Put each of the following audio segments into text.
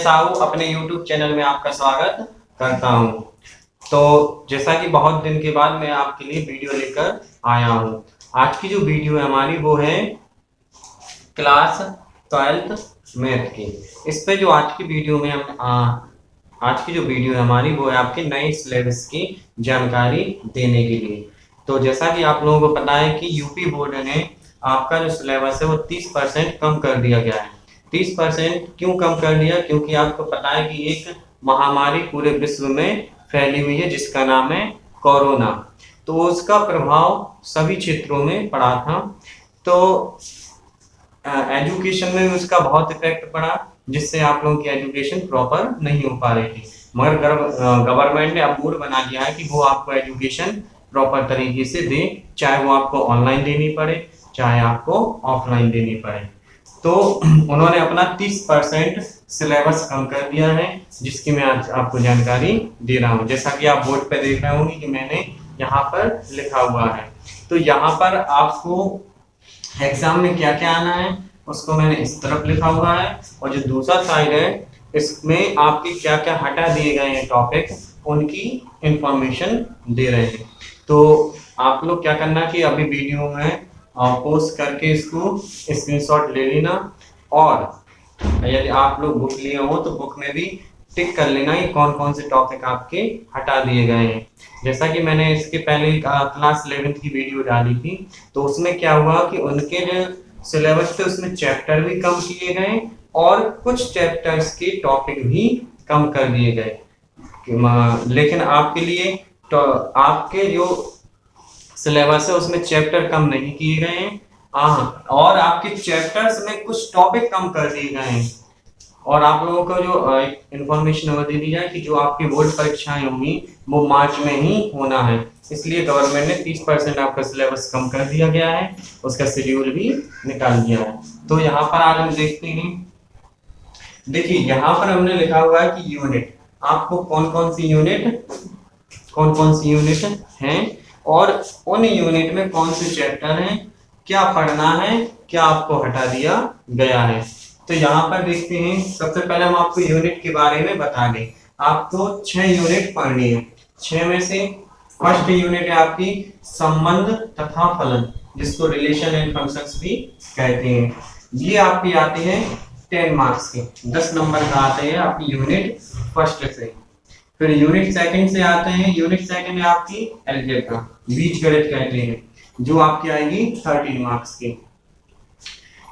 साहू अपने YouTube channel में आपका स्वागत करता हूं। तो जैसा कि बहुत दिन के बाद मैं आपके लिए वीडियो लेकर आया हूं। आज की जो वीडियो है हमारी वो है क्लास 12th मैथ की। इस पे जो आज की वीडियो में आज की जो वीडियो है हमारी वो है आपके नए सिलेबस की जानकारी देने के लिए। तो जैसा कि आप लोगों को पता है कि यूपी बोर्ड ने आपका जो सिलेबस है वो 30% कम कर दिया गया है। 30% क्यों कम कर दिया? क्योंकि आपको पता है कि एक महामारी पूरे विश्व में फैली हुई है जिसका नाम है कोरोना। तो उसका प्रभाव सभी क्षेत्रों में पड़ा था। तो एजुकेशन में भी उसका बहुत इफेक्ट पड़ा, जिससे आप लोगों की एजुकेशन प्रॉपर नहीं हो पा रही थी। मगर गवर्नमेंट ने अब मूड बना दिया है कि वो आपको एजुकेशन प्रॉपर तरीके से दे, चाहे वो आपको ऑनलाइन देनी पड़े चाहे आपको ऑफलाइन देनी पड़े। तो उन्होंने अपना 30% सिलेबस कम कर दिया है, जिसकी मैं आज आपको जानकारी दे रहा हूँ। जैसा कि आप बोर्ड पे देख रहे होंगे कि मैंने यहाँ पर लिखा हुआ है। तो यहाँ पर आपको एग्जाम में क्या क्या आना है उसको मैंने इस तरफ लिखा हुआ है, और जो दूसरा साइड है इसमें आपके क्या क्या हटा दिए गए हैं टॉपिक, उनकी इंफॉर्मेशन दे रहे हैं। तो आप लोग क्या करना कि अभी वीडियो में पोस्ट करके इसको स्क्रीनशॉट ले लेना, और यदि आप लोग बुक लिए हो तो बुक में भी टिक कर लेना कि कौन कौन से टॉपिक आपके हटा दिए गए हैं। जैसा कि मैंने इसके पहले क्लास 11th की वीडियो डाली थी, तो उसमें क्या हुआ कि उनके जो सिलेबस थे उसमें चैप्टर भी कम किए गए और कुछ चैप्टर्स के टॉपिक भी कम कर दिए गए। लेकिन आपके लिए तो आपके जो सिलेबस है उसमें चैप्टर कम नहीं किए गए हैं, और आपके चैप्टर्स में कुछ टॉपिक कम कर दिए गए हैं। और आप लोगों को जो इंफॉर्मेशन वो दे दी जाए कि जो आपकी बोर्ड परीक्षाएं होंगी वो मार्च में ही होना है, इसलिए गवर्नमेंट ने 30% आपका सिलेबस कम कर दिया गया है, उसका शेड्यूल भी निकाल दिया है। तो यहाँ पर आज हम देखते हैं, देखिए यहाँ पर हमने लिखा हुआ है कि यूनिट, आपको कौन कौन सी यूनिट हैं और उन यूनिट में कौन से चैप्टर हैं, क्या पढ़ना है, क्या आपको हटा दिया गया है। तो यहाँ पर देखते हैं, सबसे पहले हम आपको यूनिट के बारे में बता दें। आपको 6 यूनिट पढ़नी है। 6 में से फर्स्ट यूनिट है आपकी संबंध तथा फलन, जिसको रिलेशन एंड फंक्शंस भी कहते हैं। ये आपकी आती है 10 मार्क्स के, 10 नंबर का आते हैं आपकी यूनिट फर्स्ट से। फिर यूनिट सेकंड से आते हैं, यूनिट सेकंड है आपकी अलजेब्रा, बीजगणित कहते हैं, जो आपकी आएगी 13 मार्क्स की।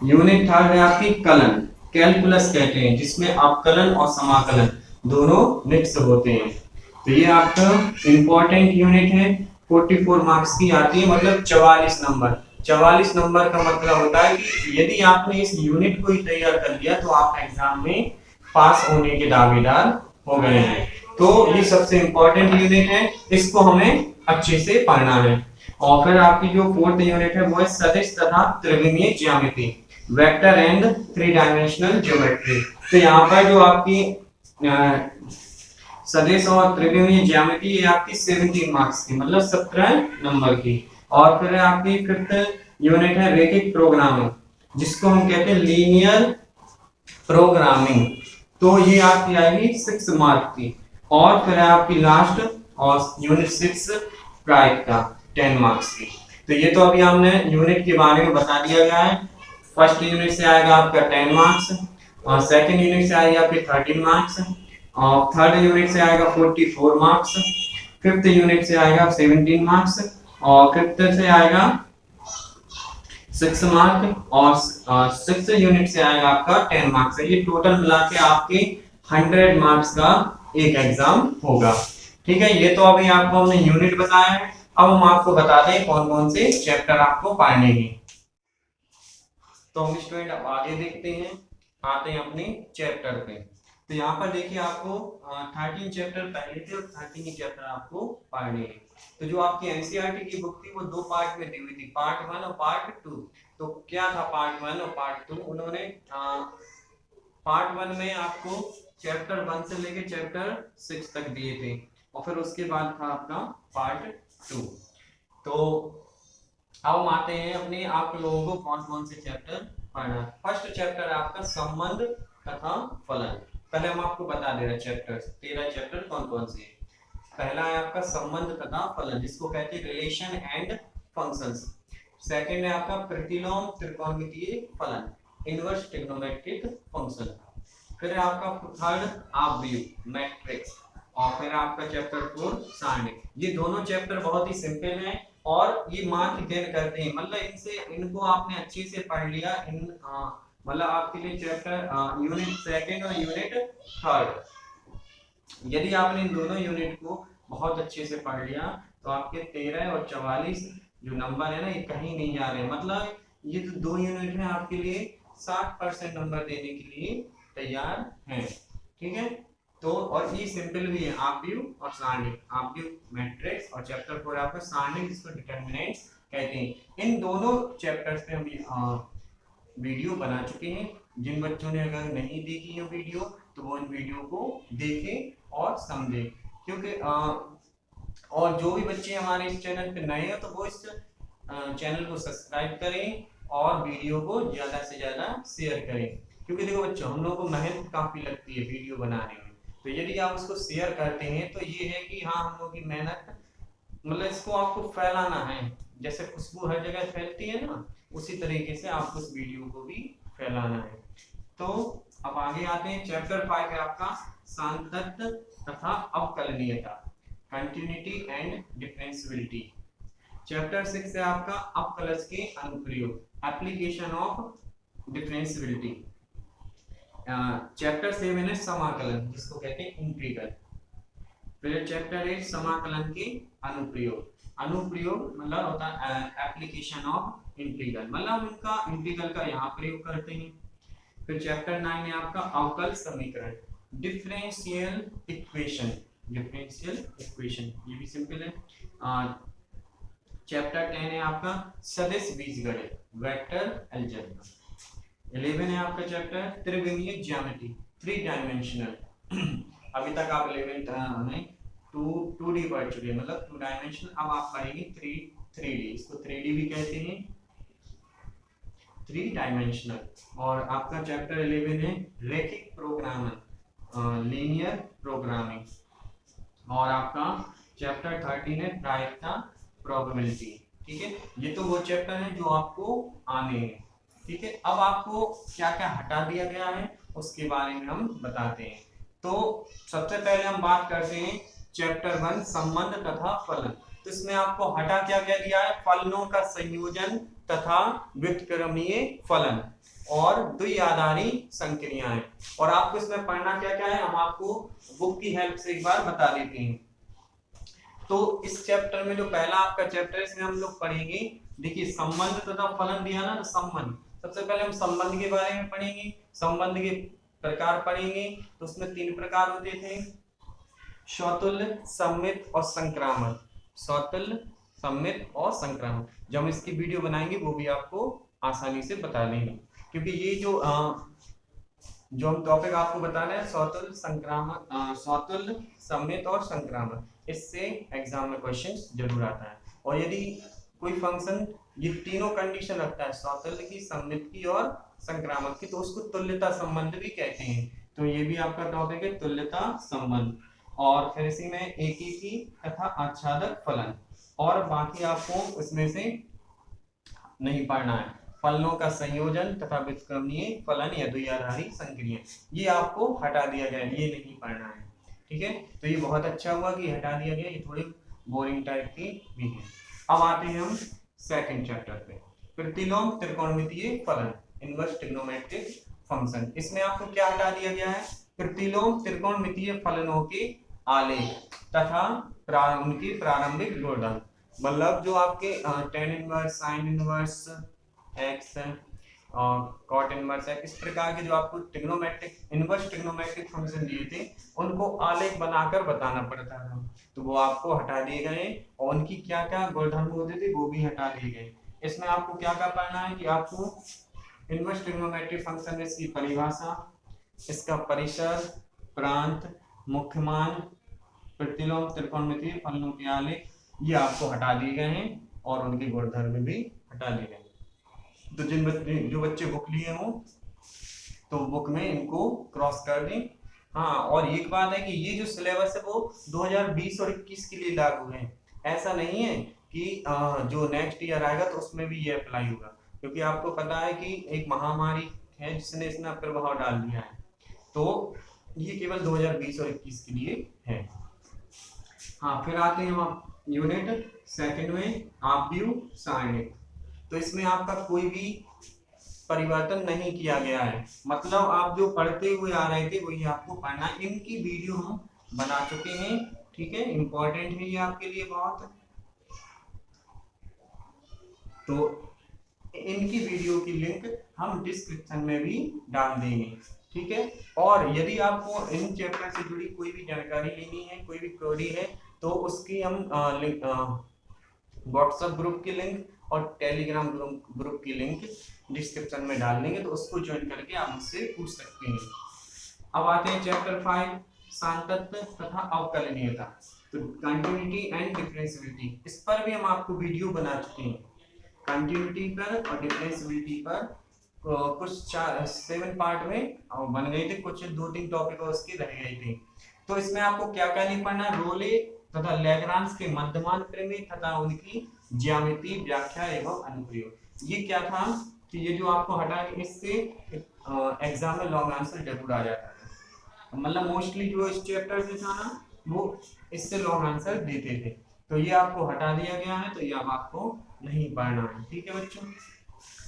यूनिट थर्ड है आपकी कलन, कैलकुलस कहते हैं, जिसमें अवकलन और समाकलन दोनों मिक्स होते हैं। तो ये आपका इंपॉर्टेंट यूनिट है, 44 मार्क्स की आती है, मतलब 44 नंबर। 44 नंबर का मतलब होता है कि यदि आपने इस यूनिट को ही तैयार कर लिया तो आप एग्जाम में पास होने के दावेदार हो गए हैं। तो ये सबसे इंपॉर्टेंट यूनिट है, इसको हमें अच्छे से पढ़ना है। और फिर आपकी जो फोर्थ यूनिट है वो है सदिश तथा त्रिविमीय ज्यामिति, वेक्टर एंड 3 डायमेंशनल ज्योमेट्री। तो यहाँ पर जो आपकी सदिश और त्रिविमीय ज्यामिति ये आपकी 17 मार्क्स की, मतलब 17 नंबर की। और फिर आपकी फिफ्थ यूनिट है रैखिक प्रोग्रामिंग, जिसको हम कहते हैं लीनियर प्रोग्रामिंग, तो ये आपकी आएगी 6 मार्क की। और फिर आपकी लास्ट और यूनिट 6 प्राइड का 10 मार्क्स की। तो ये तो अभी हमने यूनिट के बारे में बता दिया गया है। फर्स्ट यूनिट से आएगा आपका 10 मार्क्स, और सेकंड यूनिट से आएगा आपके 13 मार्क्स, और थर्ड यूनिट से आएगा 44 मार्क्स, फिफ्थ यूनिट से आएगा 17 मार्क्स, और फिफ्थ से आएगा 6 मार्क, और सिक्स्थ यूनिट से आएगा आपका 10 मार्क्स। ये टोटल मिला के आपके 100 मार्क्स का एक एग्जाम होगा। ठीक है, ये तो अभी आपको हमने यूनिट बताया है। अब हम आपको बताते हैं कौन कौन से चैप्टर आपको पढ़ने हैं। तो हम स्टूडेंट अब आगे देखते हैं, आते हैं अपने चैप्टर पे। तो यहाँ पर देखिए आपको 13 चैप्टर पहले थे और 13 चैप्टर आपको पढ़ने हैं। तो जो आपकी एनसीईआरटी की बुक थी वो 2 पार्ट में दी हुई थी, पार्ट 1 और पार्ट 2। तो क्या था पार्ट 1 और पार्ट 2? उन्होंने पार्ट 1 में आपको चैप्टर 1 से लेके चैप्टर 6 तक दिए थे, और फिर उसके बाद था आपका पार्ट 2। तो अब हम आते हैं अपने आप लोगों को कौन कौन से चैप्टर पढ़ना है। फर्स्ट चैप्टर है आपका संबंध तथा फलन। पहले हम आपको बता दे रहे हैं चैप्टर, 13 चैप्टर कौन कौन से हैं। पहला है आपका संबंध तथा फलन, जिसको कहते हैं रिलेशन एंड फंक्शंस। सेकंड है आपका प्रतिलोम त्रिकोणमितीय फलन, इनवर्स ट्रिग्नोमेट्रिक फंक्शन। फिर है आपका थर्ड आव्यूह मैट्रिक्स, और फिर आपका चैप्टर 4 सारणिक। ये दोनों चैप्टर बहुत ही सिंपल हैं और ये मार्क गेन करते हैं, मतलब इनसे इनको आपने अच्छे से पढ़ लिया, इन मतलब आपके लिए चैप्टर यूनिट सेकंड और यूनिट थर्ड, यदि आपने इन दोनों यूनिट को बहुत अच्छे से पढ़ लिया तो आपके 13 और 44 जो नंबर है ना, ये कहीं नहीं जा रहे। मतलब ये जो दो यूनिट है आपके लिए 60% नंबर देने के लिए तैयार हैं। ठीक है, तो और ये सिंपल भी है, आव्यूह और सारणिक, आव्यूह मैट्रिक्स और चैप्टर 4 आपका सारणिक, जिसको डिटरमिनेंट्स कहते हैं। इन दोनों चैप्टर्स पे हम वीडियो बना चुके हैं। जिन बच्चों ने अगर नहीं देखी है वीडियो तो वो इन वीडियो को देखें और समझें, क्योंकि और जो भी बच्चे हमारे इस चैनल पे नए हैं तो वो इस चैनल को सब्सक्राइब करें और वीडियो को ज्यादा से ज्यादा शेयर करें, क्योंकि देखो बच्चों हम लोगों को मेहनत काफी लगती है वीडियो बनाने में, तो यदि आप उसको शेयर करते हैं तो ये है कि हाँ हम लोग की मेहनत, मतलब इसको आपको फैलाना है, जैसे खुशबू हर जगह फैलती है ना, उसी तरीके से आपको इस वीडियो को भी फैलाना है। तो अब आगे आते हैं, चैप्टर 5 है आपका सांतत्य तथा अवकलनीयता, कंटिन्यूटी एंड डिफरेंशियबिलिटी। चैप्टर 6 है आपका अपकलज के अनुप्रयोग, एप्लीकेशन ऑफ डिफरेंशियबिलिटी। चैप्टर 7 है समाकलन, जिसको कहते हैं इंटीग्रल। फिर चैप्टर 8 समाकलन के अनुप्रयोग, अनुप्रयोग मतलब होता है एप्लीकेशन ऑफ इंटीग्रल, मतलब हम इनका इंटीग्रल का यहाँ प्रयोग करते हैं। फिर चैप्टर 9 है आपका अवकल समीकरण, डिफरेंशियल इक्वेशन, डिफरेंशियल इक्वेशन ये भी सिंपल है। चैप्टर 10 है आपका सदिश बीजगणित, वेक्टर अलजेब्रा। 11 है आपका चैप्टर त्रिविमीय ज्यामिति, 3 डायमेंशनल। अभी तक आप 11th में 2D पढ़ चुके हैं, मतलब 2 डायमेंशनल, अब आप पढ़ेंगे 3D, इसको 3D भी कहते हैं, 3 डायमेंशनल। और आपका चैप्टर 11 है रैखिक प्रोग्रामिंग, लीनियर प्रोग्रामिंग। और आपका चैप्टर 13 है प्रायिकता, प्रोबेबिलिटी। ठीक है, ये तो वो चैप्टर है जो आपको आने हैं। ठीक है, अब आपको क्या क्या हटा दिया गया है उसके बारे में हम बताते हैं। तो सबसे पहले हम बात करते हैं चैप्टर 1 संबंध तथा फलन। तो इसमें आपको हटा क्या क्या दिया है, फलनों का संयोजन तथा व्युत्क्रमीय फलन और द्विआधारी संक्रियाएं। और आपको इसमें पढ़ना क्या क्या है, हम आपको बुक की हेल्प से एक बार बता देते हैं। तो इस चैप्टर में जो पहला आपका चैप्टर है इसमें हम लोग पढ़ेंगे, देखिए संबंध तथा फलन दिया ना, तो संबंध, सबसे पहले हम संबंध के बारे में पढ़ेंगे, संबंध के प्रकार पढ़ेंगे। तो उसमें 3 प्रकार होते थे, स्वतुल्य, सममित और संक्रामक। स्वतुल्य, सममित और संक्रामक। जब हम इसकी वीडियो बनाएंगे वो भी आपको आसानी से बता देंगे, क्योंकि ये जो हम टॉपिक आपको बता रहे हैं स्वतुल्य, संक्रामक, स्वतुल्य, सममित और संक्रामक, इससे एग्जाम में क्वेश्चंस जरूर आता है। और यदि कोई फंक्शन ये तीनों कंडीशन रखता है, स्वतुल्य की, सममित की और संक्रामक की, तो उसको तुल्यता संबंध भी कहते हैं। तो ये भी आपका टॉपिक है तुल्यता संबंध। और फिर इसी में एकीकी तथा आच्छादक फलन, और बाकी आपको इसमें से नहीं पढ़ना है। फलनों का संयोजन तथा व्युत्क्रमीय फलन या द्विआधारी संक्रिया, ये आपको हटा दिया गया, ये नहीं पढ़ना है। ठीक है, तो ये बहुत अच्छा हुआ कि हटा दिया गया, ये थोड़ी बोरिंग टाइप की भी है। अब आते हैं हम सेकंड चैप्टर पे, प्रतिलोम त्रिकोणमितीय फलन, इनवर्स ट्रिग्नोमेट्रिक फंक्शन। इसमें आपको क्या हटा दिया गया है, प्रतिलोम त्रिकोणमितीय फलनों के आलेख तथा उनकी प्रारंभिक गुणधर्म, मतलब जो आपके tan inverse, sin inverse x और cot इनवर्स x, इस प्रकार के जो आपको ट्रिग्नोमेट्रिक, इनवर्स ट्रिग्नोमेट्रिक फंक्शन दिए थे, उनको आलेख बनाकर बताना पड़ता था, तो वो आपको हटा दिए गए। और उनकी क्या क्या गुणधर्म होते थे वो भी हटा दिए गए। इसमें आपको क्या क्या पढ़ना है कि आपको इनवर्स ट्रिग्नोमेट्रिक फंक्शन में इसकी परिभाषा, इसका परिसर, प्रांत, मुख्य मान, प्रतिलोम त्रिकोणमितीय फलनों के आलेख, ये आपको हटा दिए गए हैं और उनके गुणधर्म भी हटा दिए गए। तो जो बच्चे बुक लिए हो तो बुक में इनको क्रॉस कर दें हाँ, और एक बात है कि ये जो सिलेबस है वो 2020 और 21 के लिए लागू है। ऐसा नहीं है कि जो नेक्स्ट ईयर आएगा तो उसमें भी ये अप्लाई होगा, क्योंकि आपको पता है कि एक महामारी है जिसने इसने प्रभाव डाल दिया है। तो ये केवल 2020 और 21 के लिए है। हाँ, फिर आते हैं हम यूनिट सेकंड में, आप व्यू साइनिक। तो इसमें आपका कोई भी परिवर्तन नहीं किया गया है, मतलब आप जो पढ़ते हुए आ रहे थे वही आपको पढ़ना है। इनकी वीडियो हम बना चुके हैं, ठीक है, इंपॉर्टेंट है ये आपके लिए बहुत। तो इनकी वीडियो की लिंक हम डिस्क्रिप्शन में भी डाल देंगे, ठीक है। और यदि आपको इन चैप्टर से जुड़ी कोई भी जानकारी लेनी है, कोई भी क्वेरी है, तो उसकी हम व्हाट्सएप ग्रुप की लिंक और टेलीग्राम ग्रुप की लिंक डिस्क्रिप्शन में डाल देंगे, तो उसको ज्वाइन करके आप मुझसे पूछ सकते हैं। अब आते हैं चैप्टर 5, सांतत्व तथा अवकलनीयता। तो कंटिन्यूटी एंड डिफरेंशियबिलिटी, इस पर भी हम आपको वीडियो बना चुके हैं। कंटिन्यूटी पर और डिफरेंशियबिलिटी पर कुछ 7 पार्ट में बन गए थे, कुछ 2-3 टॉपिक उसके रह गए थे। तो इसमें आपको क्या क्या नहीं पढ़ना, रोले तथा लैग्रांज के मध्यमान प्रमेय तथा उनकी ज्यामिति, व्याख्या एवं अनुप्रयोग। ये क्या था कि ये जो आपको हटा के इससे एग्जाम में लॉन्ग आंसर जरूर आ जाता है, मतलब मोस्टली जो इस चैप्टर से था ना वो इससे लॉन्ग आंसर देते थे। तो ये आपको हटा दिया गया है, तो ये अब आपको नहीं पढ़ना है, ठीक है बच्चों।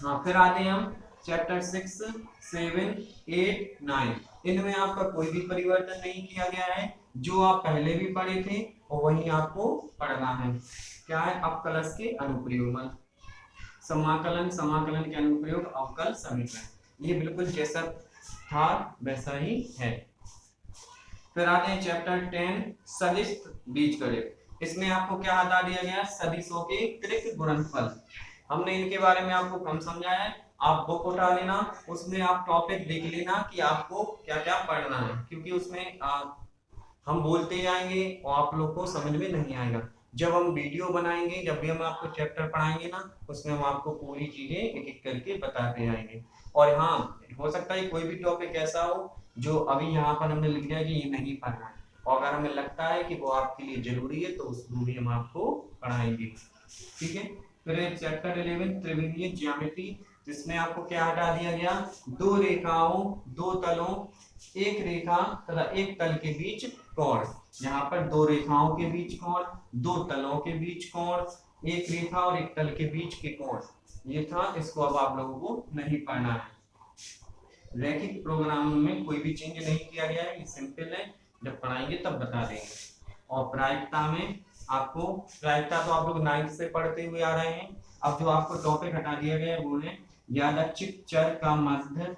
हाँ, फिर आते हैं हम चैप्टर 6, 7, 8, 9। इनमें आपका कोई भी परिवर्तन नहीं किया गया है, जो आप पहले भी पढ़े थे और वही आपको पढ़ना है। क्या है, अवकलज के अनुप्रयोग, समाकलन, समाकलन के अनुप्रयोग, अवकल समीकरण, ये बिल्कुल जैसा था वैसा ही है। फिर आते हैं चैप्टर 10, सदिश बीजगणित। इसमें आपको क्या हटा दिया गया, सदिशों के त्रिक गुणनफल। हमने इनके बारे में आपको कम समझाया है, आप बुक उठा लेना, उसमें आप टॉपिक देख लेना कि आपको क्या क्या पढ़ना है, क्योंकि उसमें हम बोलते जाएंगे और आप लोग को समझ में नहीं आएगा। जब हम वीडियो बनाएंगे, जब भी हम आपको चैप्टर पढ़ाएंगे ना, उसमें हम आपको पूरी चीजें एक एक करके बताते जाएंगे। और हाँ, हो सकता है कोई भी टॉपिक ऐसा हो जो अभी यहाँ पर हमने लिख दिया कि ये नहीं पढ़ना है, और अगर हमें लगता है कि वो आपके लिए जरूरी है तो उसको भी हम आपको पढ़ाएंगे, ठीक है। फिर चैप्टर 11, त्रिविमीय ज्यामिति, जिसमें आपको क्या हटा दिया गया, दो रेखाओं, दो तलों, एक रेखा तथा एक तल के बीच कोण। यहाँ पर दो रेखाओं के बीच कोण, दो तलों के बीच कोण, एक रेखा और एक तल के बीच के कोण, ये था। इसको अब आप लोगों को नहीं पढ़ना है। रैखिक प्रोग्राम में कोई भी चेंज नहीं किया गया है, ये सिंपल है, जब पढ़ाएंगे तब बता देंगे। और प्रायिकता में आपको, प्रायिकता तो आप लोग 9th से पढ़ते हुए आ रहे हैं। अब जो आपको टॉपिक हटा दिया गया है वो है यादृच्छिक चर का माध्य,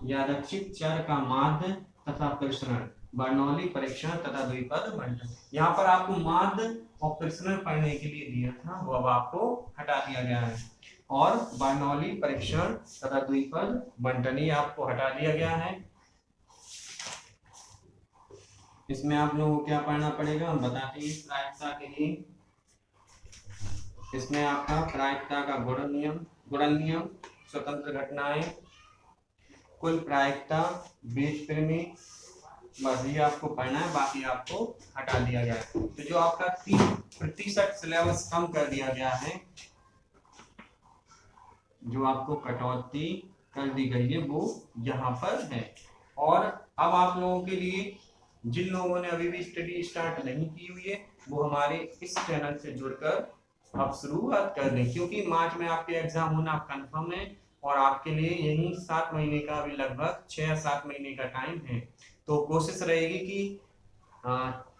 यादृच्छिक चर का माध्य तथा प्रसरण, बर्नौली परीक्षण तथा द्विपद बंटन। यहाँ पर आपको माध्य और प्रसरण पढ़ने के लिए दिया था, वो अब आपको हटा दिया गया है। और बर्नौली परीक्षण तथा द्विपद बंटन आपको हटा दिया गया है। इसमें आप लोगों को क्या पढ़ना पड़ेगा हम बताते हैं प्रायिकता के लिए। इसमें आपका प्रायिकता का गुणन नियम, स्वतंत्र घटनाएं, कुल प्रायिकता, बीज प्रमेय, बस ये आपको पढ़ना है, बाकी आपको हटा दिया गया है। तो जो आपका 3% सिलेबस कम कर दिया गया है, जो आपको कटौती कर दी गई है वो यहाँ पर है। और अब आप लोगों के लिए, जिन लोगों ने अभी भी स्टडी स्टार्ट नहीं की हुई है, वो हमारे इस चैनल से जुड़कर आप शुरुआत कर दें, क्योंकि मार्च में आपके एग्जाम होना कंफर्म है और आपके लिए यही 7 महीने का, अभी लगभग 6 या 7 महीने का टाइम है। तो कोशिश रहेगी कि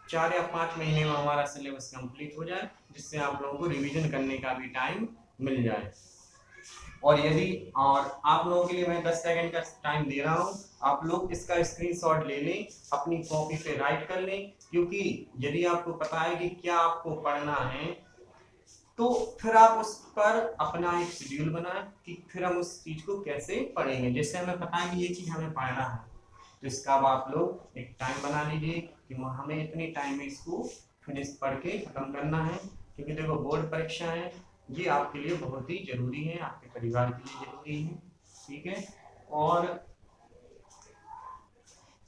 4 या 5 महीने में हमारा सिलेबस कंप्लीट हो जाए, जिससे आप लोगों को रिवीजन करने का भी टाइम मिल जाए। और आप लोगों के लिए मैं 10 सेकंड का टाइम दे रहा हूँ, आप लोग इसका स्क्रीनशॉट ले लें, अपनी कॉपी पे राइट कर लें, क्योंकि यदि आपको पता है कि क्या आपको पढ़ना है तो फिर आप उस पर अपना एक शेड्यूल बनाएं कि फिर हम उस चीज को कैसे पढ़ेंगे, जैसे हमें पता है कि ये चीज हमें पढ़ना है, तो इसका अब आप लोग एक टाइम बना लीजिए कि हमें इतनी टाइम में इसको फिनिश पढ़ के खत्म करना है। क्योंकि देखो, बोर्ड परीक्षा है, ये आपके लिए बहुत ही जरूरी है, आपके परिवार के लिए जरूरी है, ठीक है। और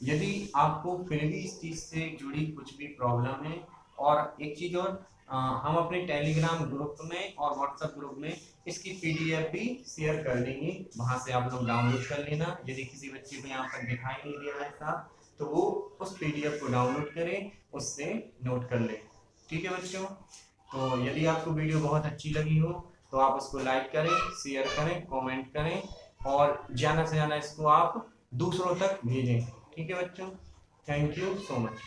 यदि आपको फिर भी इस चीज से जुड़ी कुछ भी प्रॉब्लम है, और एक चीज और, हम अपने टेलीग्राम ग्रुप में और व्हाट्सएप ग्रुप में इसकी पीडीएफ भी शेयर कर देंगे, वहां से आप लोग डाउनलोड कर लेना। यदि किसी बच्चे को यहाँ पर दिखाई नहीं दे रहा है साहब, तो वो उस पीडीएफ को डाउनलोड करें, उससे नोट कर ले। ठीक है बच्चों, तो यदि आपको वीडियो बहुत अच्छी लगी हो तो आप उसको लाइक करें, शेयर करें, कमेंट करें, और ज्यादा से ज्यादा इसको आप दूसरों तक भेजें। ठीक है बच्चों, थैंक यू सो मच।